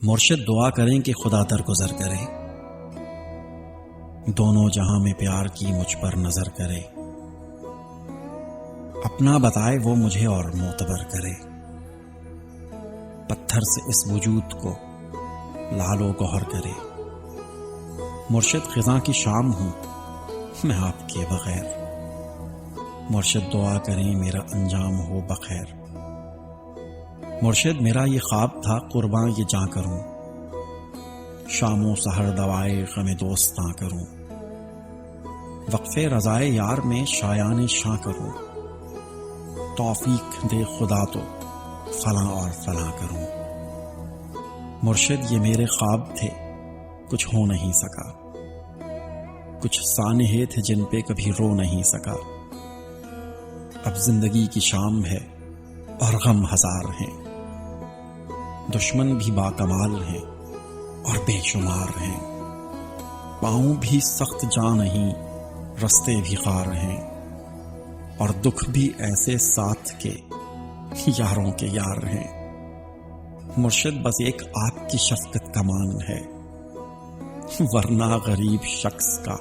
مرشد دعا کریں کہ خدا درگزر کرے، دونوں جہاں میں پیار کی مجھ پر نظر کرے، اپنا بتائے وہ مجھے اور معتبر کرے، پتھر سے اس وجود کو لال و گوہر کرے۔ مرشد خزاں کی شام ہوں میں آپ کے بغیر، مرشد دعا کریں میرا انجام ہو بخیر۔ مرشد میرا یہ خواب تھا قرباں یہ جاں کروں، شام و سحر دوائے غم دوستاں کروں، وقفے رضائے یار میں شایان شاں کروں، توفیق دے خدا تو فلاں اور فلاں کروں۔ مرشد یہ میرے خواب تھے کچھ ہو نہیں سکا، کچھ سانحے تھے جن پہ کبھی رو نہیں سکا، اب زندگی کی شام ہے اور غم ہزار ہیں، دشمن بھی باکمال ہیں اور بے شمار ہیں، پاؤں بھی سخت جاں نہیں رستے بھی خار ہیں، اور دکھ بھی ایسے ساتھ کے یاروں کے یار ہیں۔ مرشد بس ایک آپ کی شفقت کا مان ہے، ورنہ غریب شخص کا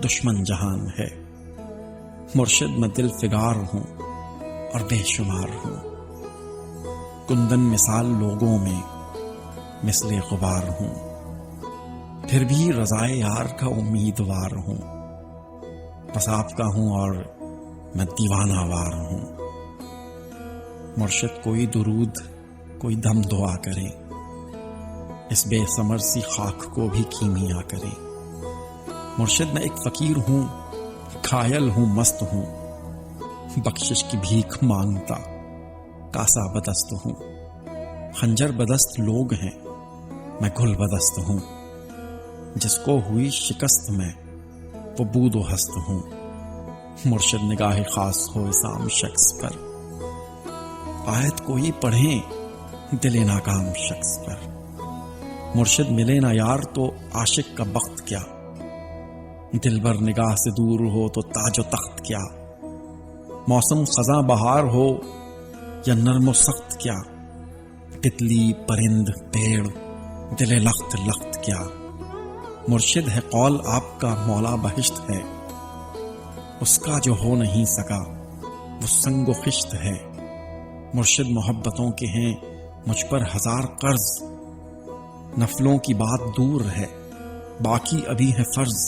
دشمن جہان ہے۔ مرشد میں دل فگار ہوں اور بے شمار ہوں، کندن مثال لوگوں میں مثل غبار ہوں، پھر بھی رضائے یار کا امیدوار ہوں، بس آپ کا ہوں اور میں دیوانہ وار ہوں۔ مرشد کوئی درود کوئی دم دعا کرے، اس بے ثمر سی خاک کو بھی کیمیا کرے۔ مرشد میں ایک فقیر ہوں، گھائل ہوں مست ہوں، بخشش کی بھیک مانگتا کاسا بدست ہوں، خنجر بدست لوگ ہیں میں گل بدست ہوں، جس کو ہوئی شکست میں وہ بود و ہست ہوں۔ مرشد نگاہ خاص ہو اس عام شخص پر، آیت کوئی پڑھیں دل ناکام شخص پر۔ مرشد ملے نہ یار تو عاشق کا بخت کیا، دل بر نگاہ سے دور ہو تو تاج و تخت کیا، موسم خزاں بہار ہو یا نرم و سخت کیا، تتلی پرند پیڑ دل لخت لخت کیا۔ مرشد ہے قول آپ کا مولا بہشت ہے، اس کا جو ہو نہیں سکا وہ سنگ و خشت ہے۔ مرشد محبتوں کے ہیں مجھ پر ہزار قرض، نفلوں کی بات دور ہے باقی ابھی ہے فرض،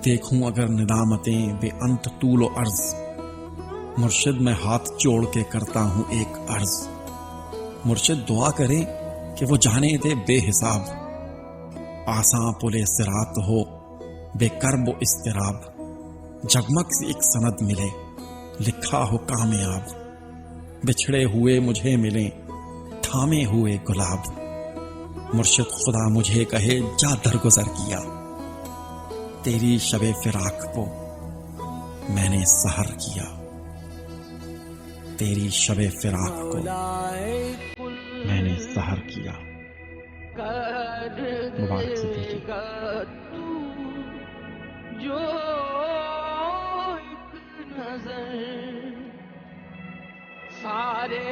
دیکھوں اگر ندامتیں بے انت طول و عرض، مرشد میں ہاتھ جوڑ کے کرتا ہوں ایک عرض۔ مرشد دعا کرے کہ وہ جانے دے بے حساب، آساں پلے صراط ہو بے کرب و اضطراب، جگمگ سے ایک سند ملے لکھا ہو کامیاب، بچھڑے ہوئے مجھے ملیں تھامے ہوئے گلاب۔ مرشد خدا مجھے کہے جا درگزر کیا، تیری شب فراق کو میں نے سحر کیا، تیری شب فراق کو میں نے سحر کیا۔ مبارک صدیقی۔ جو ایک نظر سارے